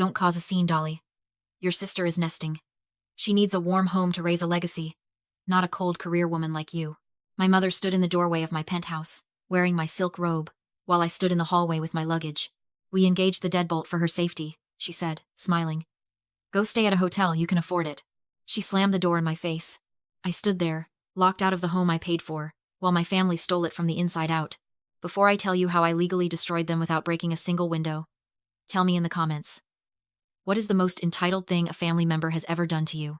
Don't cause a scene, Dolly. Your sister is nesting. She needs a warm home to raise a legacy, not a cold career woman like you. My mother stood in the doorway of my penthouse, wearing my silk robe, while I stood in the hallway with my luggage. We engaged the deadbolt for her safety, she said, smiling. Go stay at a hotel, you can afford it. She slammed the door in my face. I stood there, locked out of the home I paid for, while my family stole it from the inside out. Before I tell you how I legally destroyed them without breaking a single window, tell me in the comments. What is the most entitled thing a family member has ever done to you?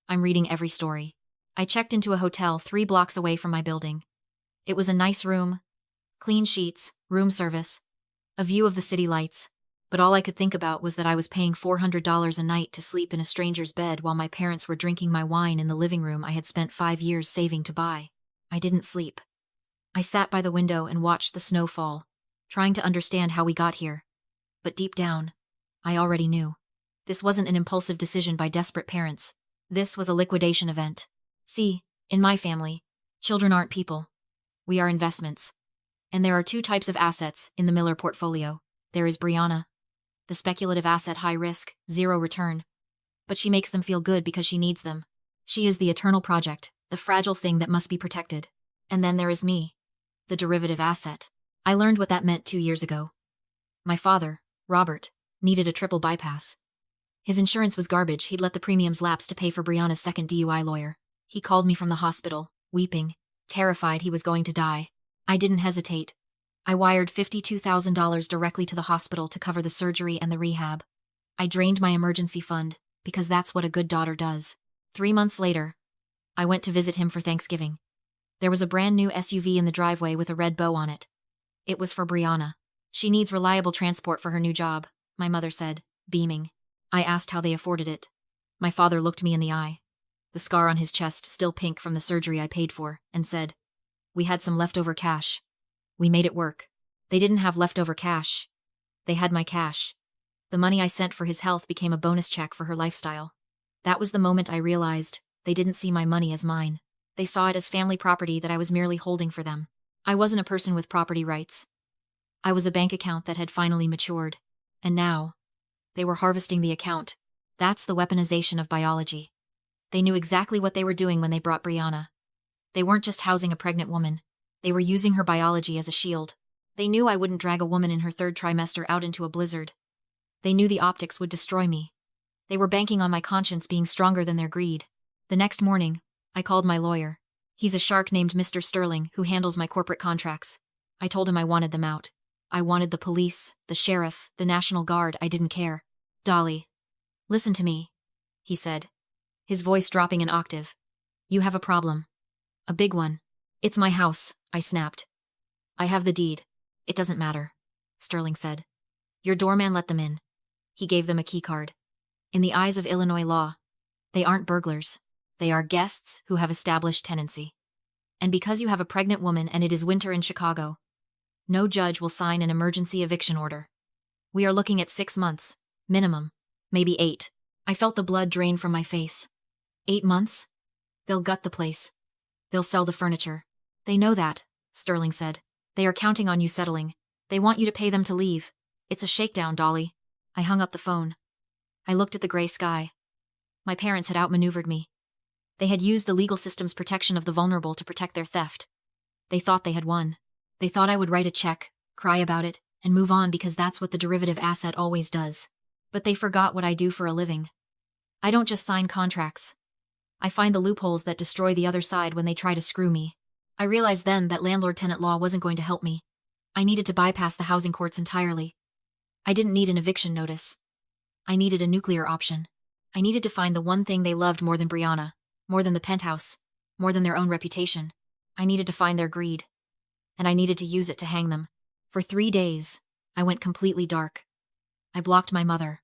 I'm reading every story. I checked into a hotel 3 blocks away from my building. It was a nice room, clean sheets, room service, a view of the city lights, but all I could think about was that I was paying $400 a night to sleep in a stranger's bed while my parents were drinking my wine in the living room I had spent 5 years saving to buy. I didn't sleep. I sat by the window and watched the snow fall, trying to understand how we got here. But deep down, I already knew. This wasn't an impulsive decision by desperate parents. This was a liquidation event. See, in my family, children aren't people. We are investments. And there are 2 types of assets in the Miller portfolio. There is Brianna, the speculative asset, high risk, 0 return. But she makes them feel good because she needs them. She is the eternal project, the fragile thing that must be protected. And then there is me, the derivative asset. I learned what that meant 2 years ago. My father, Robert, needed a triple bypass. His insurance was garbage. He'd let the premiums lapse to pay for Brianna's second DUI lawyer. He called me from the hospital, weeping, terrified he was going to die. I didn't hesitate. I wired $52,000 directly to the hospital to cover the surgery and the rehab. I drained my emergency fund, because that's what a good daughter does. 3 months later, I went to visit him for Thanksgiving. There was a brand new SUV in the driveway with a red bow on it. It was for Brianna. She needs reliable transport for her new job, my mother said, beaming. I asked how they afforded it. My father looked me in the eye, the scar on his chest still pink from the surgery I paid for, and said, We had some leftover cash. We made it work. They didn't have leftover cash. They had my cash. The money I sent for his health became a bonus check for her lifestyle. That was the moment I realized they didn't see my money as mine. They saw it as family property that I was merely holding for them. I wasn't a person with property rights. I was a bank account that had finally matured. And now, they were harvesting the account. That's the weaponization of biology. They knew exactly what they were doing when they brought Brianna. They weren't just housing a pregnant woman. They were using her biology as a shield. They knew I wouldn't drag a woman in her 3rd trimester out into a blizzard. They knew the optics would destroy me. They were banking on my conscience being stronger than their greed. The next morning, I called my lawyer. He's a shark named Mr. Sterling who handles my corporate contracts. I told him I wanted them out. I wanted the police, the sheriff, the National Guard. I didn't care. Dolly, listen to me, he said, his voice dropping an octave. You have a problem. A big one. It's my house, I snapped. I have the deed. It doesn't matter, Sterling said. Your doorman let them in. He gave them a key card. In the eyes of Illinois law, they aren't burglars. They are guests who have established tenancy. And because you have a pregnant woman and it is winter in Chicago, no judge will sign an emergency eviction order. We are looking at 6 months, minimum, maybe 8. I felt the blood drain from my face. 8 months? They'll gut the place. They'll sell the furniture. They know that, Sterling said. They are counting on you settling. They want you to pay them to leave. It's a shakedown, Dolly. I hung up the phone. I looked at the gray sky. My parents had outmaneuvered me. They had used the legal system's protection of the vulnerable to protect their theft. They thought they had won. They thought I would write a check, cry about it, and move on because that's what the derivative asset always does. But they forgot what I do for a living. I don't just sign contracts. I find the loopholes that destroy the other side when they try to screw me. I realized then that landlord-tenant law wasn't going to help me. I needed to bypass the housing courts entirely. I didn't need an eviction notice. I needed a nuclear option. I needed to find the one thing they loved more than Brianna, more than the penthouse, more than their own reputation. I needed to find their greed. And I needed to use it to hang them. For 3 days, I went completely dark. I blocked my mother.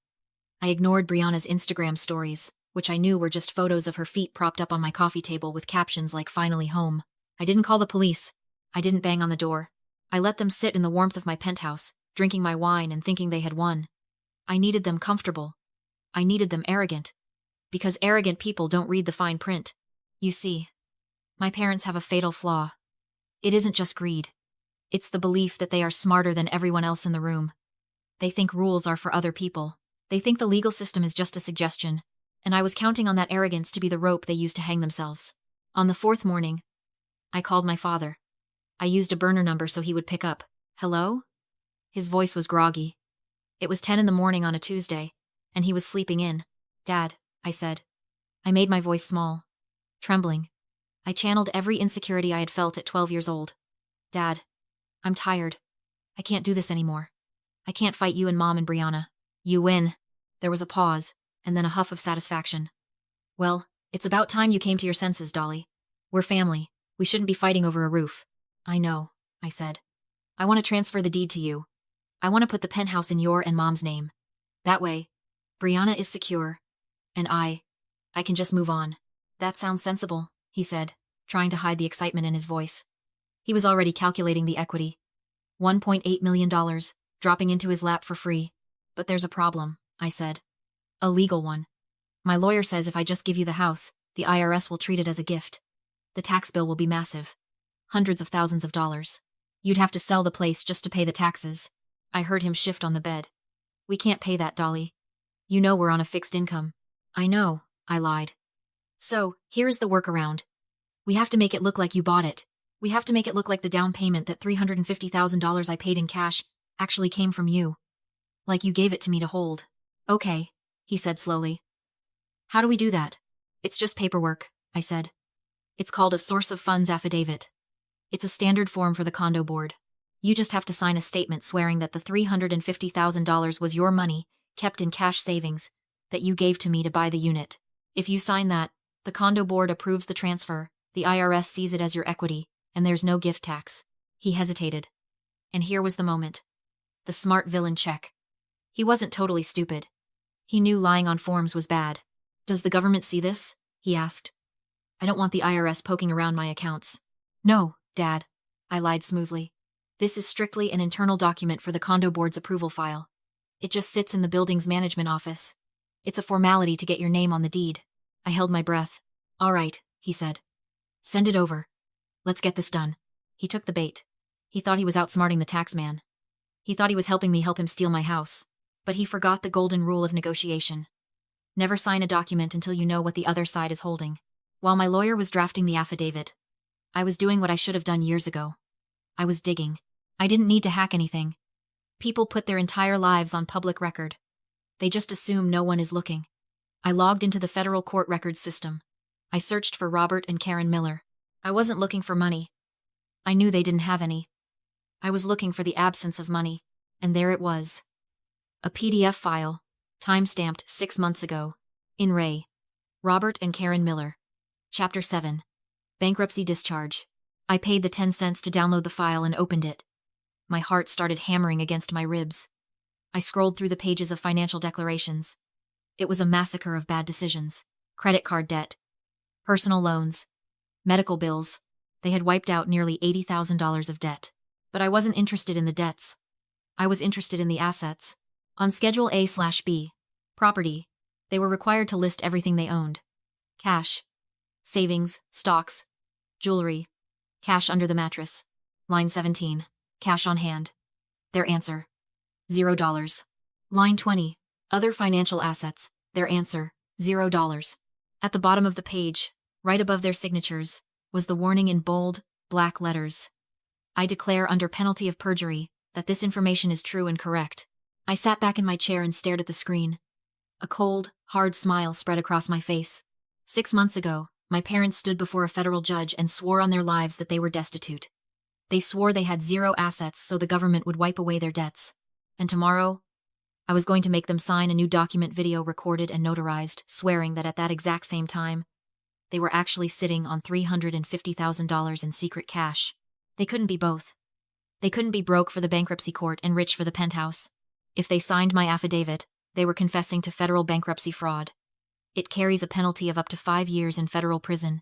I ignored Brianna's Instagram stories, which I knew were just photos of her feet propped up on my coffee table with captions like "Finally home." I didn't call the police. I didn't bang on the door. I let them sit in the warmth of my penthouse, drinking my wine and thinking they had won. I needed them comfortable. I needed them arrogant. Because arrogant people don't read the fine print. You see, my parents have a fatal flaw. It isn't just greed. It's the belief that they are smarter than everyone else in the room. They think rules are for other people, They think the legal system is just a suggestion, and I was counting on that arrogance to be the rope they use to hang themselves. On the fourth morning, I called my father. I used a burner number so he would pick up. Hello? His voice was groggy. It was 10 in the morning on a Tuesday, and he was sleeping in. Dad, I said. I made my voice small, trembling. I channeled every insecurity I had felt at 12 years old. Dad, I'm tired. I can't do this anymore. I can't fight you and Mom and Brianna. You win. There was a pause, and then a huff of satisfaction. Well, it's about time you came to your senses, Dolly. We're family. We shouldn't be fighting over a roof. I know, I said. I want to transfer the deed to you. I want to put the penthouse in your and Mom's name. That way, Brianna is secure, and I can just move on. That sounds sensible, he said, trying to hide the excitement in his voice. He was already calculating the equity. $1.8 million, dropping into his lap for free. But there's a problem, I said. A legal one. My lawyer says if I just give you the house, the IRS will treat it as a gift. The tax bill will be massive. Hundreds of thousands of dollars. You'd have to sell the place just to pay the taxes. I heard him shift on the bed. We can't pay that, Dolly. You know we're on a fixed income. I know, I lied. So, here is the workaround. We have to make it look like you bought it. We have to make it look like the down payment, that $350,000 I paid in cash, actually came from you. Like you gave it to me to hold. Okay, he said slowly. How do we do that? It's just paperwork, I said. It's called a source of funds affidavit. It's a standard form for the condo board. You just have to sign a statement swearing that the $350,000 was your money, kept in cash savings, that you gave to me to buy the unit. If you sign that, the condo board approves the transfer, the IRS sees it as your equity, and there's no gift tax. He hesitated. And here was the moment. The smart villain check. He wasn't totally stupid. He knew lying on forms was bad. Does the government see this? He asked. I don't want the IRS poking around my accounts. No, Dad, I lied smoothly. This is strictly an internal document for the condo board's approval file. It just sits in the building's management office. It's a formality to get your name on the deed. I held my breath. All right, he said. Send it over. Let's get this done. He took the bait. He thought he was outsmarting the tax man. He thought he was helping me help him steal my house. But he forgot the golden rule of negotiation. Never sign a document until you know what the other side is holding. While my lawyer was drafting the affidavit, I was doing what I should have done years ago. I was digging. I didn't need to hack anything. People put their entire lives on public record. They just assume no one is looking. I logged into the federal court records system. I searched for Robert and Karen Miller. I wasn't looking for money. I knew they didn't have any. I was looking for the absence of money, and there it was. A PDF file, time-stamped 6 months ago. In Ray. Robert and Karen Miller. Chapter 7. Bankruptcy discharge. I paid the 10 cents to download the file and opened it. My heart started hammering against my ribs. I scrolled through the pages of financial declarations. It was a massacre of bad decisions. Credit card debt. Personal loans. Medical bills. They had wiped out nearly $80,000 of debt. But I wasn't interested in the debts. I was interested in the assets. On Schedule A/B, property, they were required to list everything they owned. Cash. Savings, stocks, jewelry, cash under the mattress. Line 17, cash on hand. Their answer, $0. Line 20, other financial assets. Their answer, $0. At the bottom of the page, right above their signatures, was the warning in bold, black letters. I declare under penalty of perjury that this information is true and correct. I sat back in my chair and stared at the screen. A cold, hard smile spread across my face. 6 months ago, my parents stood before a federal judge and swore on their lives that they were destitute. They swore they had 0 assets so the government would wipe away their debts. And tomorrow, I was going to make them sign a new document video recorded and notarized, swearing that at that exact same time, they were actually sitting on $350,000 in secret cash. They couldn't be both. They couldn't be broke for the bankruptcy court and rich for the penthouse. If they signed my affidavit, they were confessing to federal bankruptcy fraud. It carries a penalty of up to 5 years in federal prison,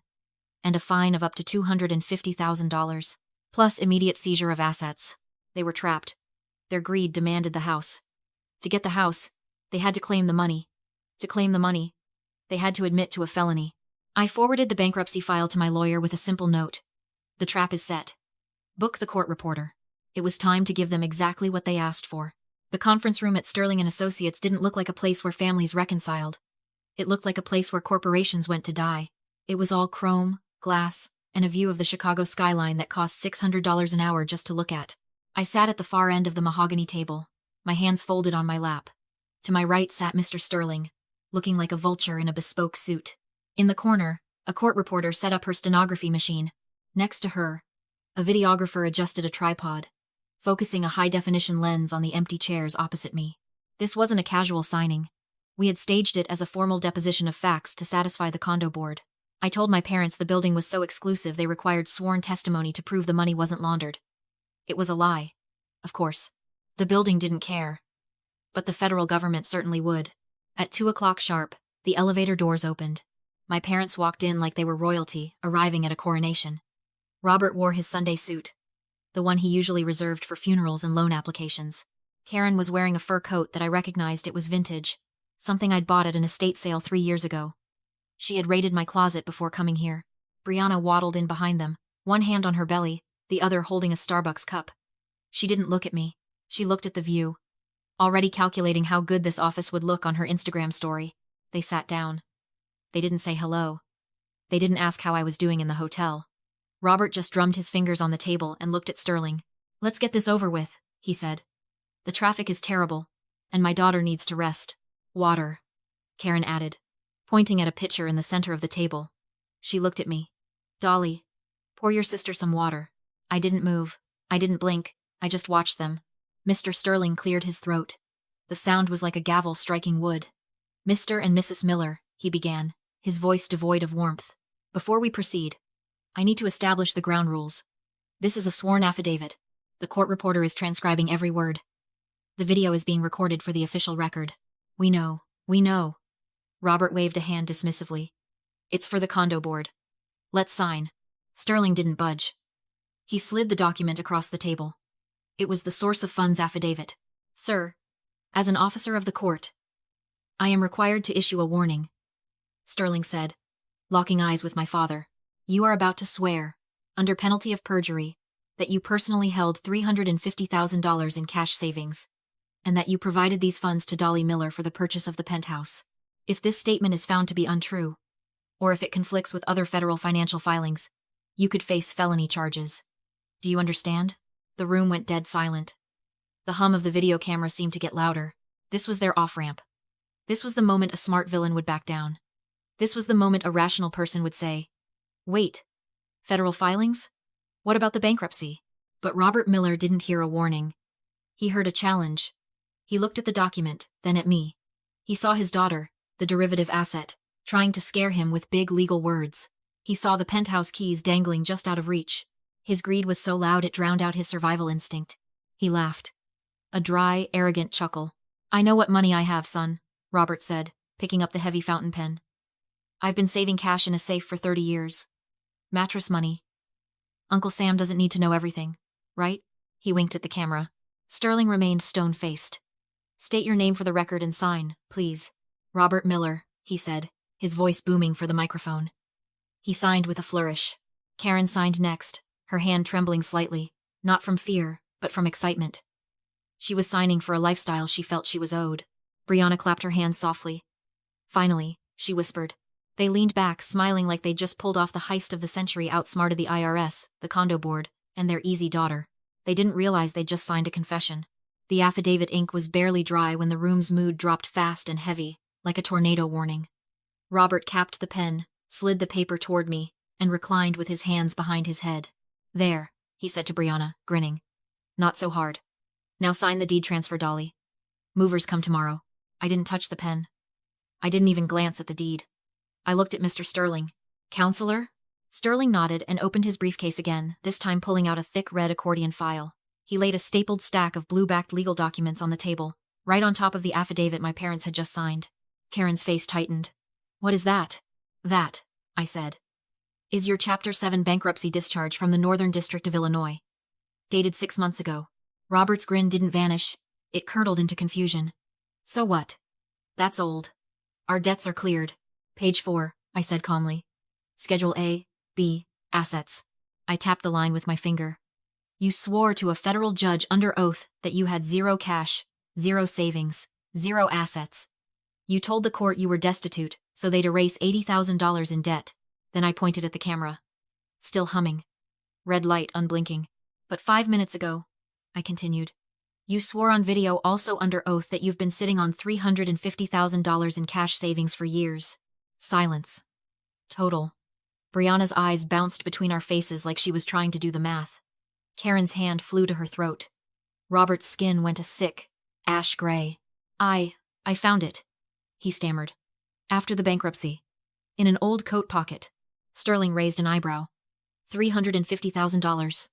and a fine of up to $250,000, plus immediate seizure of assets. They were trapped. Their greed demanded the house. To get the house, they had to claim the money. To claim the money, they had to admit to a felony. I forwarded the bankruptcy file to my lawyer with a simple note. The trap is set. Book the court reporter. It was time to give them exactly what they asked for. The conference room at Sterling and Associates didn't look like a place where families reconciled. It looked like a place where corporations went to die. It was all chrome, glass, and a view of the Chicago skyline that cost $600 an hour just to look at. I sat at the far end of the mahogany table, my hands folded on my lap. To my right sat Mr. Sterling, looking like a vulture in a bespoke suit. In the corner, a court reporter set up her stenography machine. Next to her, a videographer adjusted a tripod, focusing a high-definition lens on the empty chairs opposite me. This wasn't a casual signing. We had staged it as a formal deposition of facts to satisfy the condo board. I told my parents the building was so exclusive they required sworn testimony to prove the money wasn't laundered. It was a lie. Of course. The building didn't care. But the federal government certainly would. At 2 o'clock sharp, the elevator doors opened. My parents walked in like they were royalty, arriving at a coronation. Robert wore his Sunday suit, the one he usually reserved for funerals and loan applications. Karen was wearing a fur coat that I recognized it was vintage, something I'd bought at an estate sale 3 years ago. She had raided my closet before coming here. Brianna waddled in behind them, one hand on her belly, the other holding a Starbucks cup. She didn't look at me. She looked at the view, already calculating how good this office would look on her Instagram story. They sat down. They didn't say hello. They didn't ask how I was doing in the hotel. Robert just drummed his fingers on the table and looked at Sterling. "Let's get this over with," he said. "The traffic is terrible, and my daughter needs to rest." "Water," Karen added, pointing at a pitcher in the center of the table. She looked at me. "Dolly, pour your sister some water." I didn't move. I didn't blink. I just watched them. Mr. Sterling cleared his throat. The sound was like a gavel striking wood. "Mr. and Mrs. Miller," he began, his voice devoid of warmth. "Before we proceed, I need to establish the ground rules. This is a sworn affidavit. The court reporter is transcribing every word. The video is being recorded for the official record. We know. Robert waved a hand dismissively. "It's for the condo board. Let's sign." Sterling didn't budge. He slid the document across the table. It was the source of funds affidavit. "Sir, as an officer of the court, I am required to issue a warning," Sterling said, locking eyes with my father. "You are about to swear, under penalty of perjury, that you personally held $350,000 in cash savings, and that you provided these funds to Dolly Miller for the purchase of the penthouse. If this statement is found to be untrue, or if it conflicts with other federal financial filings, you could face felony charges. Do you understand?" The room went dead silent. The hum of the video camera seemed to get louder. This was their off-ramp. This was the moment a smart villain would back down. This was the moment a rational person would say, "Wait, federal filings? What about the bankruptcy?" But Robert Miller didn't hear a warning. He heard a challenge. He looked at the document, then at me. He saw his daughter, the derivative asset, trying to scare him with big legal words. He saw the penthouse keys dangling just out of reach. His greed was so loud it drowned out his survival instinct. He laughed. A dry, arrogant chuckle. "I know what money I have, son," Robert said, picking up the heavy fountain pen. "I've been saving cash in a safe for 30 years. Mattress money. Uncle Sam doesn't need to know everything, right?" He winked at the camera. Sterling remained stone-faced. "State your name for the record and sign, please." "Robert Miller," he said, his voice booming for the microphone. He signed with a flourish. Karen signed next, her hand trembling slightly, not from fear, but from excitement. She was signing for a lifestyle she felt she was owed. Brianna clapped her hands softly. "Finally," she whispered. They leaned back, smiling like they'd just pulled off the heist of the century, outsmarted the IRS, the condo board, and their easy daughter. They didn't realize they'd just signed a confession. The affidavit ink was barely dry when the room's mood dropped fast and heavy, like a tornado warning. Robert capped the pen, slid the paper toward me, and reclined with his hands behind his head. "There," he said to Brianna, grinning. "Not so hard. Now sign the deed transfer, Dolly. Movers come tomorrow." I didn't touch the pen. I didn't even glance at the deed. I looked at Mr. Sterling. "Counselor?" Sterling nodded and opened his briefcase again, this time pulling out a thick red accordion file. He laid a stapled stack of blue-backed legal documents on the table, right on top of the affidavit my parents had just signed. Karen's face tightened. "What is that?" "That," I said, "is your Chapter 7 bankruptcy discharge from the Northern District of Illinois. Dated 6 months ago." Robert's grin didn't vanish. It curdled into confusion. "So what? That's old. Our debts are cleared. Page 4, I said calmly. Schedule A, B, assets." I tapped the line with my finger. "You swore to a federal judge under oath that you had zero cash, Zero savings. Zero assets. You told the court you were destitute, so they'd erase $80,000 in debt. Then I pointed at the camera. Still humming. Red light unblinking. But 5 minutes ago, I continued, you swore on video also under oath that you've been sitting on $350,000 in cash savings for years. Silence. Total. Brianna's eyes bounced between our faces like she was trying to do the math. Karen's hand flew to her throat. Robert's skin went a sick, ash gray. I found it, he stammered. After the bankruptcy. In an old coat pocket. Sterling raised an eyebrow. $350,000.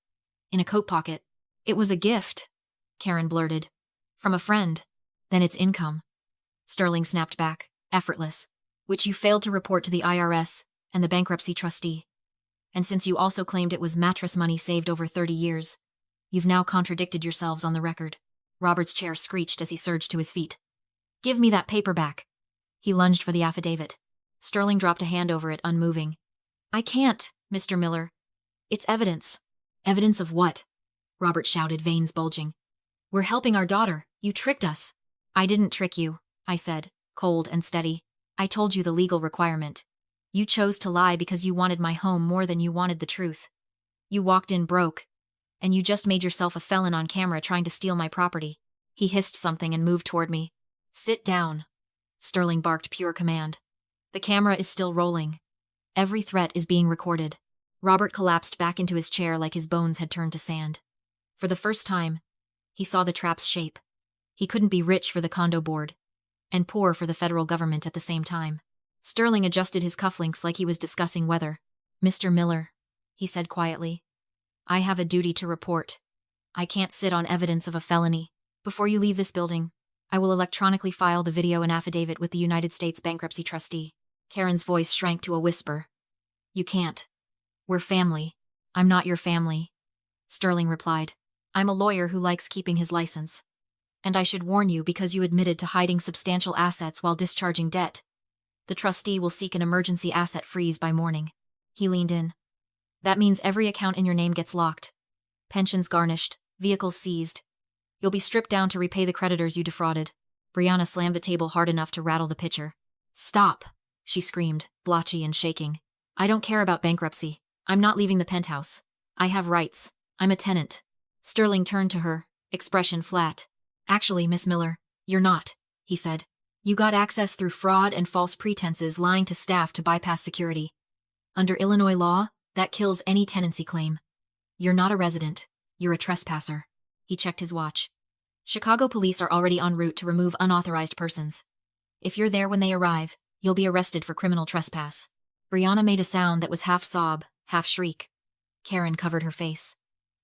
In a coat pocket. It was a gift, Karen blurted. From a friend. Then it's income. Sterling snapped back, effortless. Which you failed to report to the IRS and the bankruptcy trustee. And since you also claimed it was mattress money saved over 30 years, you've now contradicted yourselves on the record. Robert's chair screeched as he surged to his feet. Give me that paper back. He lunged for the affidavit. Sterling dropped a hand over it, unmoving. I can't, Mr. Miller. It's evidence. Evidence of what? Robert shouted, veins bulging. We're helping our daughter. You tricked us. I didn't trick you, I said, cold and steady. I told you the legal requirement. You chose to lie because you wanted my home more than you wanted the truth. You walked in broke. And you just made yourself a felon on camera trying to steal my property. He hissed something and moved toward me. Sit down. Sterling barked pure command. The camera is still rolling. Every threat is being recorded. Robert collapsed back into his chair like his bones had turned to sand. For the first time, he saw the trap's shape. He couldn't be rich for the condo board, and poor for the federal government at the same time. Sterling adjusted his cufflinks like he was discussing weather. Mr. Miller, he said quietly, I have a duty to report. I can't sit on evidence of a felony. Before you leave this building, I will electronically file the video and affidavit with the United States bankruptcy trustee. Karen's voice shrank to a whisper. You can't. We're family. I'm not your family. Sterling replied. I'm a lawyer who likes keeping his license. And I should warn you because you admitted to hiding substantial assets while discharging debt. The trustee will seek an emergency asset freeze by morning. He leaned in. That means every account in your name gets locked. Pensions garnished, vehicles seized. You'll be stripped down to repay the creditors you defrauded. Brianna slammed the table hard enough to rattle the pitcher. Stop, she screamed, blotchy and shaking. I don't care about bankruptcy. I'm not leaving the penthouse. I have rights. I'm a tenant. Sterling turned to her, expression flat. Actually, Miss Miller, you're not, he said. You got access through fraud and false pretenses, lying to staff to bypass security. Under Illinois law, that kills any tenancy claim. You're not a resident. You're a trespasser. He checked his watch. Chicago police are already en route to remove unauthorized persons. If you're there when they arrive, you'll be arrested for criminal trespass. Brianna made a sound that was half sob, half shriek. Karen covered her face.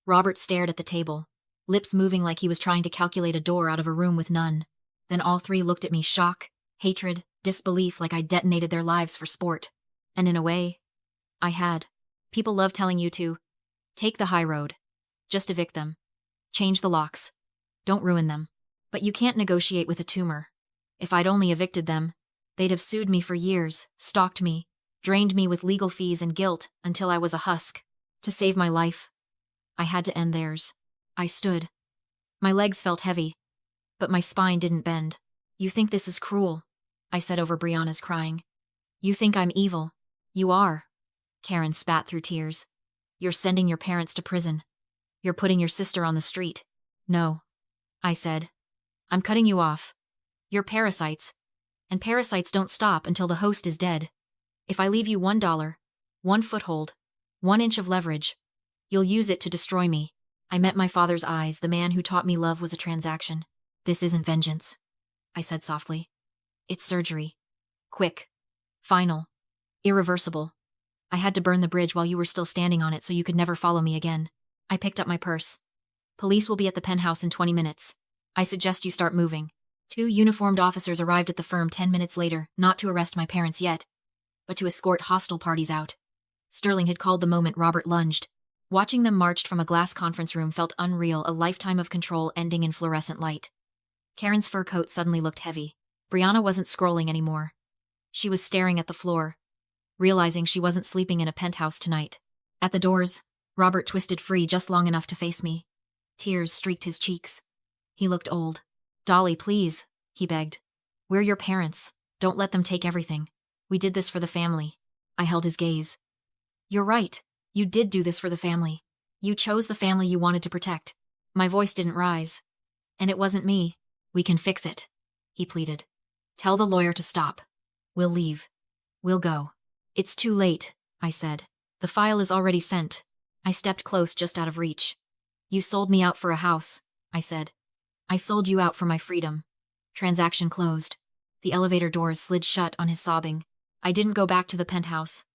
Robert stared at the table, lips moving like he was trying to calculate a door out of a room with none. Then all three looked at me, shock, hatred, disbelief, like I detonated their lives for sport. And in a way, I had. People love telling you to take the high road. Just evict them. Change the locks. Don't ruin them. But you can't negotiate with a tumor. If I'd only evicted them, they'd have sued me for years, stalked me, drained me with legal fees and guilt until I was a husk. To save my life, I had to end theirs. I stood. My legs felt heavy, but my spine didn't bend. You think this is cruel, I said over Brianna's crying. You think I'm evil. You are. Karen spat through tears. You're sending your parents to prison. You're putting your sister on the street. No, I said. I'm cutting you off. You're parasites. And parasites don't stop until the host is dead. If I leave you $1, one foothold, 1 inch of leverage, you'll use it to destroy me. I met my father's eyes. The man who taught me love was a transaction. This isn't vengeance, I said softly. It's surgery. Quick. Final. Irreversible. I had to burn the bridge while you were still standing on it so you could never follow me again. I picked up my purse. Police will be at the penthouse in 20 minutes. I suggest you start moving. 2 uniformed officers arrived at the firm 10 minutes later, not to arrest my parents yet, but to escort hostile parties out. Sterling had called the moment Robert lunged. Watching them marched from a glass conference room felt unreal, a lifetime of control ending in fluorescent light. Karen's fur coat suddenly looked heavy. Brianna wasn't scrolling anymore. She was staring at the floor, realizing she wasn't sleeping in a penthouse tonight. At the doors, Robert twisted free just long enough to face me. Tears streaked his cheeks. He looked old, Dolly, please, he begged. We're your parents. Don't let them take everything. We did this for the family. I held his gaze. You're right. You did do this for the family. You chose the family you wanted to protect. My voice didn't rise. And it wasn't me. We can fix it, he pleaded. Tell the lawyer to stop. We'll leave. We'll go. It's too late, I said. The file is already sent. I stepped close, just out of reach. You sold me out for a house, I said. I sold you out for my freedom. Transaction closed. The elevator doors slid shut on his sobbing. I didn't go back to the penthouse.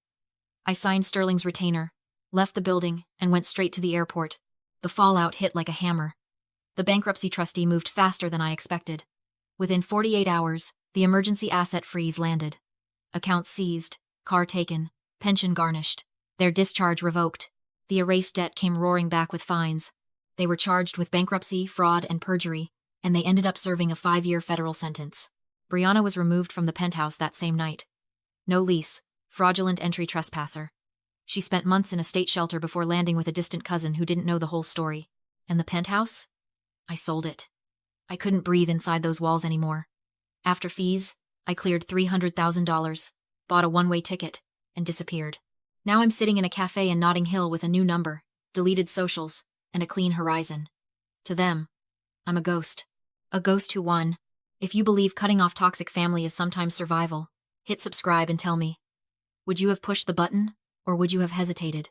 I signed Sterling's retainer, left the building, and went straight to the airport. The fallout hit like a hammer. The bankruptcy trustee moved faster than I expected. Within 48 hours, the emergency asset freeze landed. Accounts seized, car taken, pension garnished, their discharge revoked. The erased debt came roaring back with fines. They were charged with bankruptcy, fraud, and perjury, and they ended up serving a 5-year federal sentence. Brianna was removed from the penthouse that same night. No lease, fraudulent entry, trespasser. She spent months in a state shelter before landing with a distant cousin who didn't know the whole story. And the penthouse? I sold it. I couldn't breathe inside those walls anymore. After fees, I cleared $300,000, bought a one-way ticket, and disappeared. Now I'm sitting in a cafe in Notting Hill with a new number, deleted socials, and a clean horizon. To them, I'm a ghost. A ghost who won. If you believe cutting off toxic family is sometimes survival, hit subscribe and tell me. Would you have pushed the button, or would you have hesitated?